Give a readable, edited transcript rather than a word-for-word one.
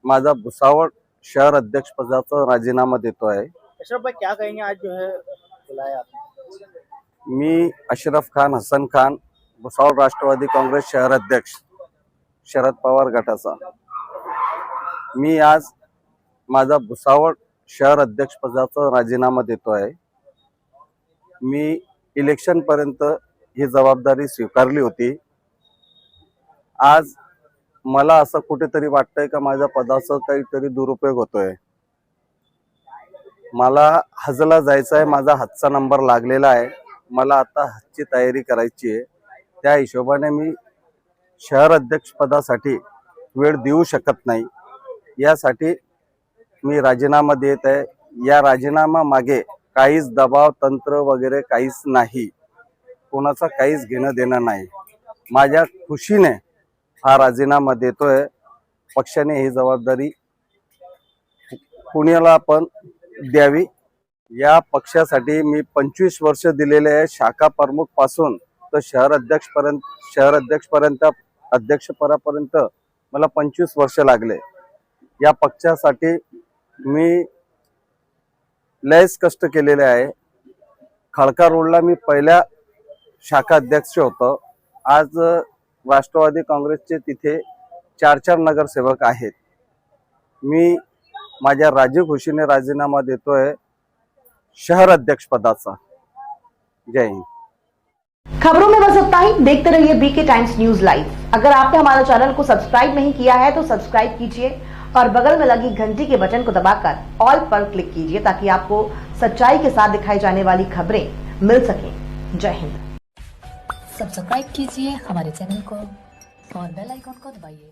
माझा भुसावळ शहर अध्यक्ष पदाचा राजीनामा देतो आहे। अशरफ भाई क्या कहेंगे, आज जो है बुलाया आपने? मी अशरफ खान हसन खान, भुसावळ राष्ट्रवादी काँग्रेस शहर अध्यक्ष शरद पवार गटाचा, मी आज माझा भुसावळ शहर अध्यक्ष पदाचा राजीनामा देतो आहे। मी इलेक्शन पर्यंत ही जबाबदारी स्वीकारली होती। आज मला असं कुठेतरी वाटतंय का माझ्या पदाचा काहीतरी दुरुपयोग होतोय। मला हजला जायचं आहे, माझा हजचा नंबर लागलेला आहे, मला आता हजची तयारी करायची आहे। त्या हिशोबाने मी शहर अध्यक्ष पदासाठी वेळ देऊ शकत नाही, यासाठी मी राजीनामा देत आहे। या राजीनामा मागे काहीच दबाव तंत्र वगैरे काहीच नाही, कोणाचा काहीच घेणं देणं नाही। माझ्या खुशीने हा राजीनामा देतोय। पक्षाने ही जबाबदारी पुण्याला पण द्यावी। या पक्षासाठी मी 25 वर्ष दिलेले आहे, शाखा प्रमुख पासून तर शहर अध्यक्षपर्यंत अध्यक्षपदापर्यंत मला 25 वर्ष लागले। या पक्षासाठी मी लयच कष्ट केलेले आहे। खडका रोडला मी पहिल्या शाखा अध्यक्ष होतो। आज राष्ट्रवादी काँग्रेसचे तिथे 4 नगरसेवक आहेत। मी माझ्या राजीव खुशीने राजीनामा देतोय शहर अध्यक्ष पदाचा। जय हिंद। खबरों में बस इतना ही। देखते रहिए बीके टाइम्स न्यूज लाइव। अगर आपने हमारे चैनल को सब्सक्राइब नहीं किया है तो सब्सक्राइब कीजिए और बगल में लगी घंटी के बटन को दबाकर ऑल पर क्लिक कीजिए, ताकि आपको सच्चाई के साथ दिखाई जाने वाली खबरें मिल सकें। जय हिंद। सब्सक्राइब कीजिए हमारे चैनल को और बेल आइकॉन को दबाइए।